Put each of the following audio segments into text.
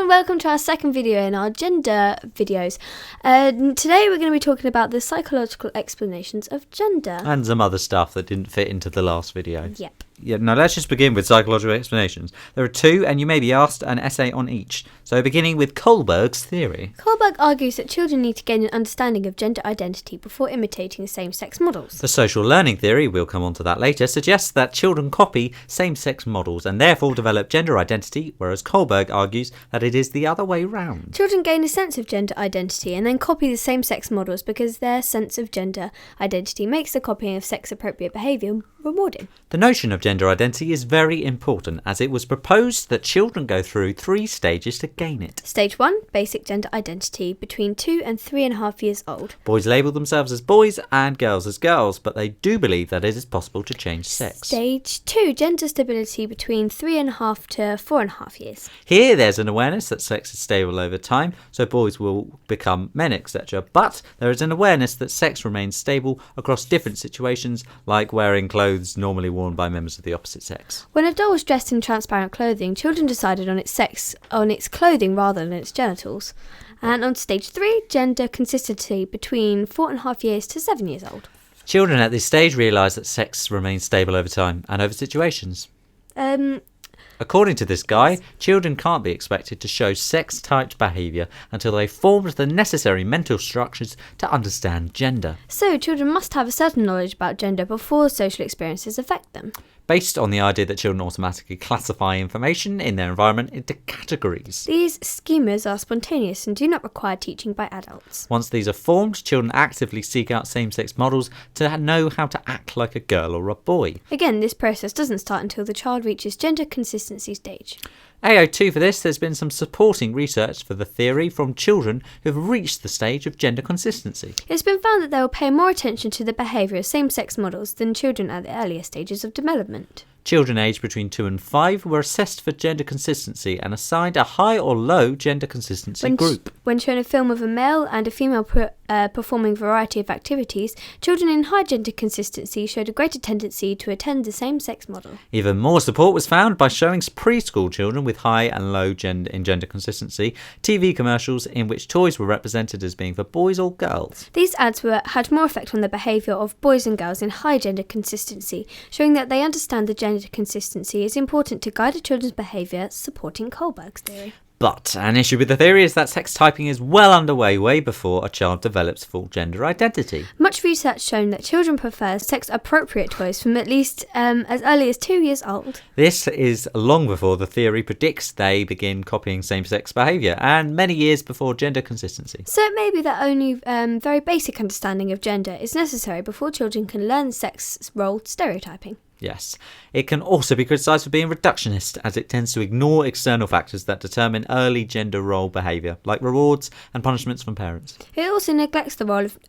and welcome to our second video in our gender videos. Today we're going to be talking about the psychological explanations of gender. And some other stuff that didn't fit into the last video. Yep. Yeah, now let's just begin with psychological explanations. There are two, and you may be asked an essay on each. So beginning with Kohlbergs Theory. Kohlberg argues that children need to gain an understanding of gender identity before imitating same-sex models. The social learning theory, we'll come on to that later, suggests that children copy same-sex models and therefore develop gender identity, whereas Kohlberg argues that it is the other way round. Children gain a sense of gender identity and then copy the same-sex models because their sense of gender identity makes the copying of sex-appropriate behaviour rewarding. The notion of gender identity is very important, as it was proposed that children go through 3 stages to gain it. Stage 1, basic gender identity, between 2 and 3.5 years old. Boys label themselves as boys and girls as girls, but they do believe that it is possible to change sex. Stage 2, gender stability, between 3.5 to 4.5 years. Here there's an awareness that sex is stable over time, so boys will become men, etc. But there is an awareness that sex remains stable across different situations, like wearing clothes normally worn by members of the opposite sex. When a doll was dressed in transparent clothing, children decided on its clothing rather than its genitals. And on stage 3, gender consistency, between 4.5 years to 7 years old. Children at this stage realise that sex remains stable over time and over situations. According to this guy, children can't be expected to show sex-typed behaviour until they've formed the necessary mental structures to understand gender. So, children must have a certain knowledge about gender before social experiences affect them. Based on the idea that children automatically classify information in their environment into categories. These schemas are spontaneous and do not require teaching by adults. Once these are formed, children actively seek out same-sex models to know how to act like a girl or a boy. Again, this process doesn't start until the child reaches gender consistency stage. AO2 for this, there's been some supporting research for the theory from children who have reached the stage of gender consistency. It's been found that they will pay more attention to the behaviour of same-sex models than children at the earlier stages of development. Children aged between 2 and 5 were assessed for gender consistency and assigned a high or low gender consistency group. When shown a film of a male and a female performing a variety of activities, children in high gender consistency showed a greater tendency to attend the same-sex model. Even more support was found by showing preschool children with high and low gender consistency TV commercials in which toys were represented as being for boys or girls. These ads had more effect on the behaviour of boys and girls in high gender consistency, showing that they understand the gender consistency is important to guide a children's behaviour, supporting Kohlberg's theory. But an issue with the theory is that sex typing is well underway way before a child develops full gender identity. Much research shown that children prefer sex-appropriate toys from at least as early as 2 years old. This is long before the theory predicts they begin copying same-sex behaviour, and many years before gender consistency. So it may be that only very basic understanding of gender is necessary before children can learn sex role stereotyping. Yes. It can also be criticised for being reductionist, as it tends to ignore external factors that determine early gender role behaviour, like rewards and punishments from parents. It also neglects the role of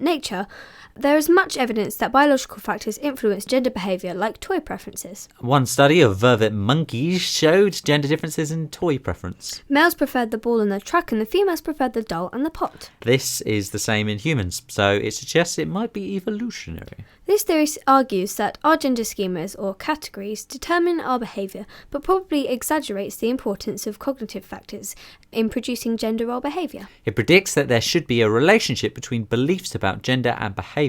nature. There is much evidence that biological factors influence gender behaviour, like toy preferences. One study of vervet monkeys showed gender differences in toy preference. Males preferred the ball and the truck, and the females preferred the doll and the pot. This is the same in humans, so it suggests it might be evolutionary. This theory argues that our gender schemas, or categories, determine our behaviour, but probably exaggerates the importance of cognitive factors in producing gender role behaviour. It predicts that there should be a relationship between beliefs about gender and behaviour.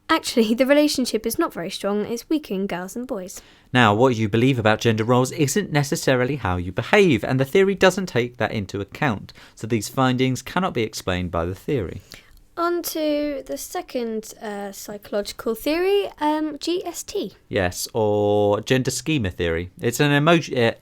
Actually, the relationship is not very strong. It's weaker in girls and boys. Now, what you believe about gender roles isn't necessarily how you behave, and the theory doesn't take that into account, so these findings cannot be explained by the theory. On to the second psychological theory, GST. Yes, or gender schema theory. It's an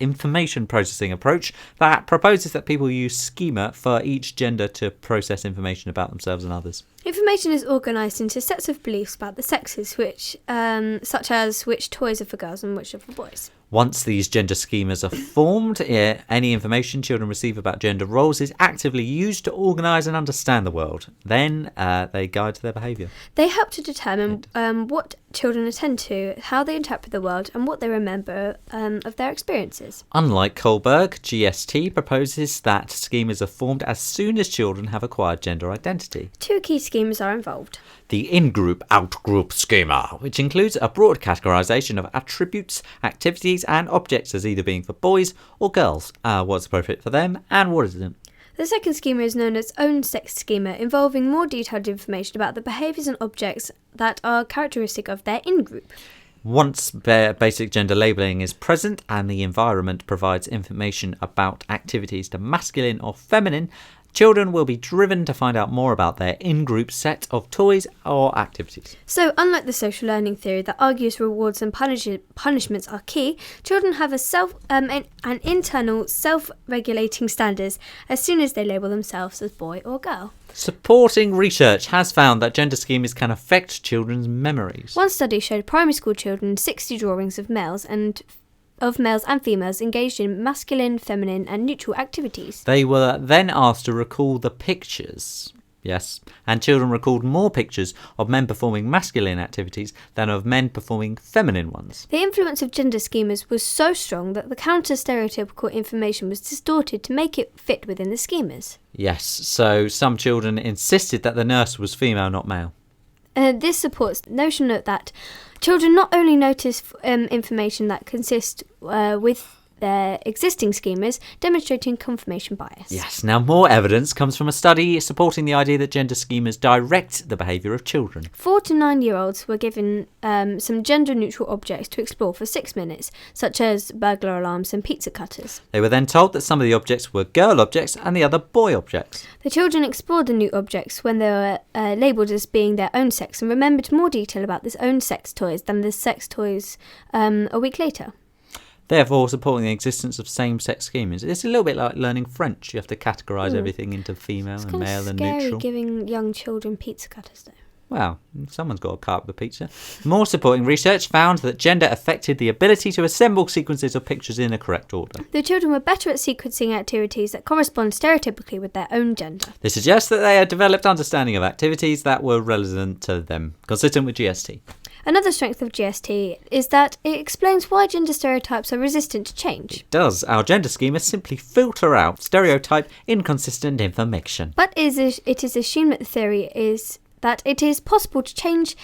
information processing approach that proposes that people use schema for each gender to process information about themselves and others. Information is organised into sets of beliefs about the sexes, which, such as which toys are for girls and which are for boys. Once these gender schemas are formed, any information children receive about gender roles is actively used to organise and understand the world. Then they guide their behaviour. They help to determine what children attend to, how they interpret the world, and what they remember of their experiences. Unlike Kohlberg, GST proposes that schemas are formed as soon as children have acquired gender identity. 2 key schemas are involved. The in-group, out-group schema, which includes a broad categorization of attributes, activities, and objects as either being for boys or girls, what's appropriate for them and what isn't. The second schema is known as own sex schema, involving more detailed information about the behaviours and objects that are characteristic of their in-group. Once basic gender labelling is present and the environment provides information about activities to masculine or feminine, children will be driven to find out more about their in-group set of toys or activities. So, unlike the social learning theory that argues rewards and punishments are key, children have an internal self-regulating standards as soon as they label themselves as boy or girl. Supporting research has found that gender schemas can affect children's memories. One study showed primary school children 60 drawings of males and females engaged in masculine, feminine and neutral activities. They were then asked to recall the pictures. Yes, and children recalled more pictures of men performing masculine activities than of men performing feminine ones. The influence of gender schemas was so strong that the counter-stereotypical information was distorted to make it fit within the schemas. Yes, so some children insisted that the nurse was female, not male. This supports the notion that children not only notice information that consists with their existing schemas, demonstrating confirmation bias. Yes, now more evidence comes from a study supporting the idea that gender schemas direct the behaviour of children. 4 to 9-year-olds were given some gender-neutral objects to explore for 6 minutes, such as burglar alarms and pizza cutters. They were then told that some of the objects were girl objects and the other boy objects. The children explored the new objects when they were labelled as being their own sex and remembered more detail about this own sex toys than the sex toys a week later. Therefore, supporting the existence of same-sex schemas. It's a little bit like learning French. You have to categorise everything into female and male and neutral. It's scary giving young children pizza cutters, though. Well, someone's got to cut up the pizza. More supporting research found that gender affected the ability to assemble sequences of pictures in a correct order. The children were better at sequencing activities that correspond stereotypically with their own gender. This suggests that they had developed understanding of activities that were relevant to them, consistent with GST. Another strength of GST is that it explains why gender stereotypes are resistant to change. It does. Our gender schemas simply filter out stereotype inconsistent information. But it is assumed that the theory is that it is possible to change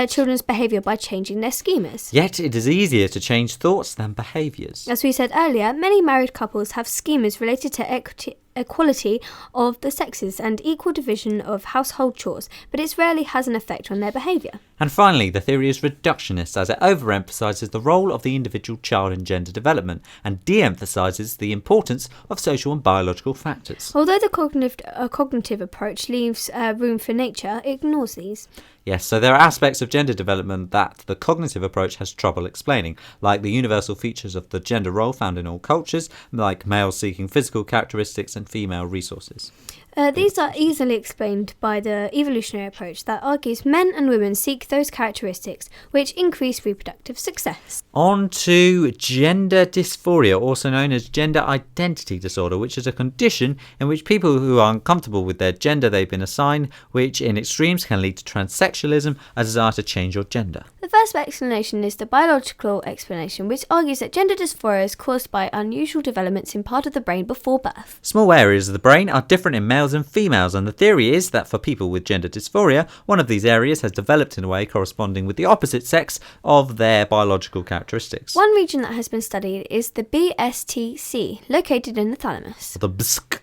children's behaviour by changing their schemas. Yet it is easier to change thoughts than behaviours. As we said earlier, many married couples have schemas related to equality of the sexes and equal division of household chores, but it rarely has an effect on their behaviour. And finally, the theory is reductionist as it overemphasises the role of the individual child in gender development and de-emphasises the importance of social and biological factors. Although the cognitive approach leaves room for nature, it ignores these. Yes, so there are aspects of gender development that the cognitive approach has trouble explaining, like the universal features of the gender role found in all cultures, like males seeking physical characteristics and female resources. These are easily explained by the evolutionary approach that argues men and women seek those characteristics which increase reproductive success. On to gender dysphoria, also known as gender identity disorder, which is a condition in which people who are uncomfortable with their gender they've been assigned, which in extremes can lead to transsexualism, a desire to change your gender. The first explanation is the biological explanation, which argues that gender dysphoria is caused by unusual developments in part of the brain before birth. Small areas of the brain are different in males and females, and the theory is that for people with gender dysphoria, one of these areas has developed in a way corresponding with the opposite sex of their biological characteristics. One region that has been studied is the BSTC, located in the thalamus. The BSC.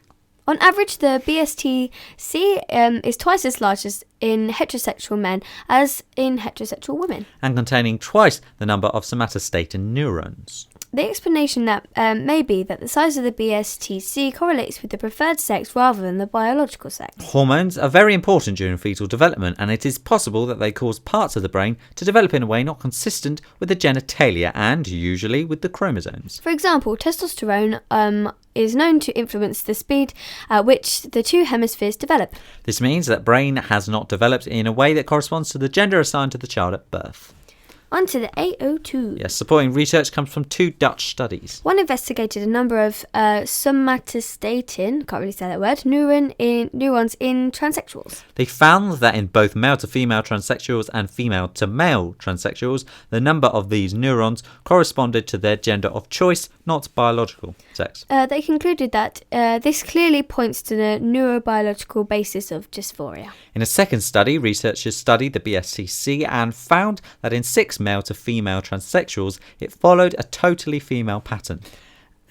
On average, the BSTC is twice as large as in heterosexual men as in heterosexual women, and containing twice the number of somatostatin neurons. The explanation that may be that the size of the BSTC correlates with the preferred sex rather than the biological sex. Hormones are very important during fetal development, and it is possible that they cause parts of the brain to develop in a way not consistent with the genitalia and usually with the chromosomes. For example, testosterone is known to influence the speed at which the two hemispheres develop. This means that brain has not developed in a way that corresponds to the gender assigned to the child at birth. On to the 802. Yes, supporting research comes from 2 Dutch studies. One investigated a number of somatostatin, can't really say that word, neurons in transsexuals. They found that in both male to female transsexuals and female to male transsexuals, the number of these neurons corresponded to their gender of choice, not biological sex. They concluded that this clearly points to the neurobiological basis of dysphoria. In a second study, researchers studied the BSTC and found that in 6 male to female transsexuals, it followed a totally female pattern.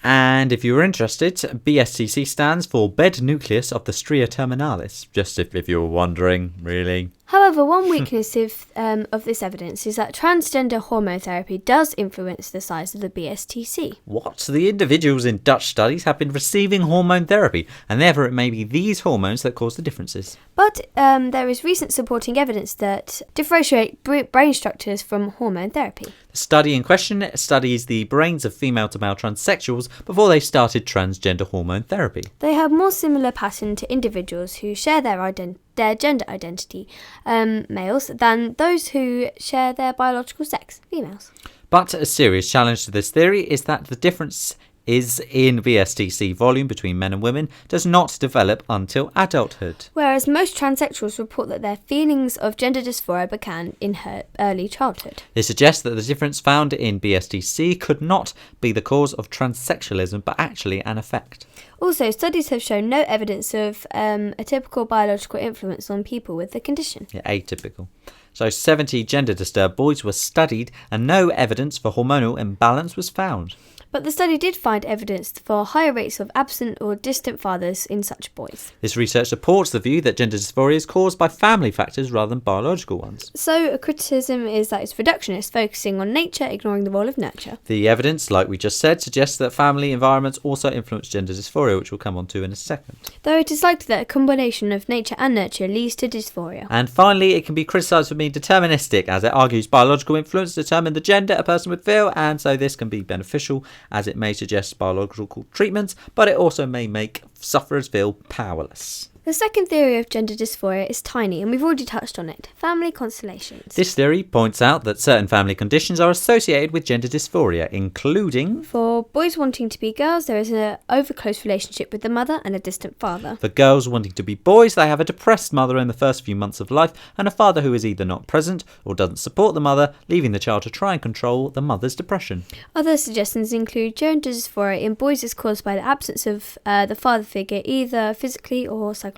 And if you were interested, BSTC stands for bed nucleus of the stria terminalis, just if you were wondering, really. However, one weakness of this evidence is that transgender hormone therapy does influence the size of the BSTC. What? The individuals in Dutch studies have been receiving hormone therapy, and therefore it may be these hormones that cause the differences. But there is recent supporting evidence that differentiate brain structures from hormone therapy. The study in question studies the brains of female-to-male transsexuals before they started transgender hormone therapy. They have more similar pattern to individuals who share their gender identity, males, than those who share their biological sex, females. But a serious challenge to this theory is that the difference is in BSTC volume between men and women does not develop until adulthood. Whereas most transsexuals report that their feelings of gender dysphoria began in her early childhood. This suggests that the difference found in BSTC could not be the cause of transsexualism, but actually an effect. Also, studies have shown no evidence of a typical biological influence on people with the condition. Yeah, atypical. So 70 gender-disturbed boys were studied and no evidence for hormonal imbalance was found. But the study did find evidence for higher rates of absent or distant fathers in such boys. This research supports the view that gender dysphoria is caused by family factors rather than biological ones. So a criticism is that it's reductionist, focusing on nature, ignoring the role of nurture. The evidence, like we just said, suggests that family environments also influence gender dysphoria, which we'll come on to in a second. Though it is likely that a combination of nature and nurture leads to dysphoria. And finally, it can be criticised for being deterministic, as it argues biological influence determine the gender a person would feel, and so this can be beneficial, as it may suggest biological treatments, but it also may make sufferers feel powerless. The second theory of gender dysphoria is tiny, and we've already touched on it: family constellations. This theory points out that certain family conditions are associated with gender dysphoria, including... For boys wanting to be girls, there is an over-close relationship with the mother and a distant father. For girls wanting to be boys, they have a depressed mother in the first few months of life and a father who is either not present or doesn't support the mother, leaving the child to try and control the mother's depression. Other suggestions include gender dysphoria in boys is caused by the absence of the father figure, either physically or psychologically.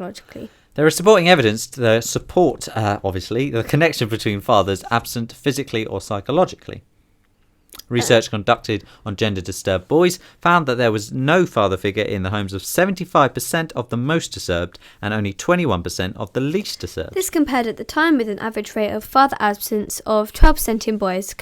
There is supporting evidence to support, obviously, the connection between fathers absent physically or psychologically. Research conducted on gender-disturbed boys found that there was no father figure in the homes of 75% of the most disturbed and only 21% of the least disturbed. This compared at the time with an average rate of father absence of 12% in boys,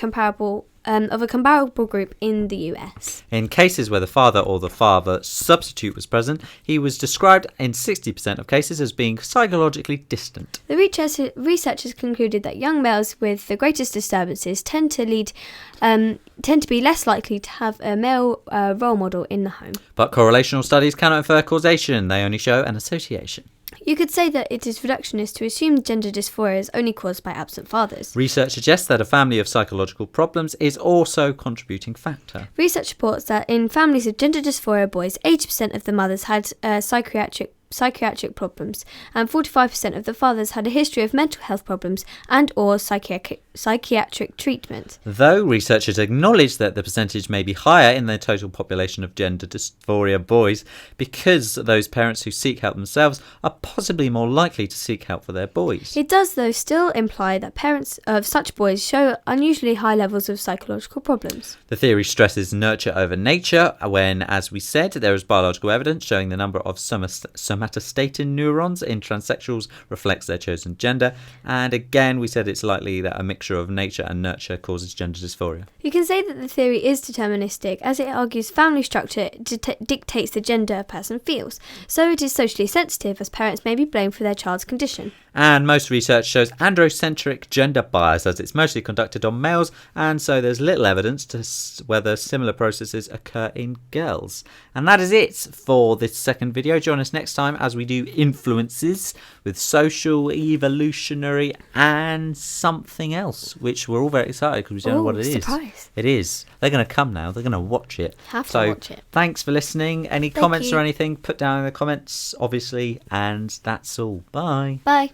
of a comparable group in the US. In cases where the father or the father substitute was present, he was described in 60% of cases as being psychologically distant. The researchers concluded that young males with the greatest disturbances tend to be less likely to have a male role model in the home. But correlational studies cannot infer causation, they only show an association. You could say that it is reductionist to assume gender dysphoria is only caused by absent fathers. Research suggests that a family of psychological problems is also a contributing factor. Research reports that in families of gender dysphoria boys, 80% of the mothers had psychiatric problems, and 45% of the fathers had a history of mental health problems and or psychiatric treatment. Though researchers acknowledge that the percentage may be higher in the total population of gender dysphoria boys because those parents who seek help themselves are possibly more likely to seek help for their boys. It does, though, still imply that parents of such boys show unusually high levels of psychological problems. The theory stresses nurture over nature when, as we said, there is biological evidence showing the number of somatostatin neurons in transsexuals reflects their chosen gender, and again we said it's likely that a mixture of nature and nurture causes gender dysphoria. You can say that the theory is deterministic, as it argues family structure dictates the gender a person feels, so it is socially sensitive, as parents may be blamed for their child's condition. And most research shows androcentric gender bias, as it's mostly conducted on males, and so there's little evidence to whether similar processes occur in girls. And that is it for this second video. Join us next time time as we do influences with social, evolutionary, and something else, which we're all very excited because we don't know what it is. Surprise. It is. They're going to come now. They're going to watch it. Have to watch it. Thanks for listening. Any comments or anything, put down in the comments, obviously. And that's all. Bye. Bye.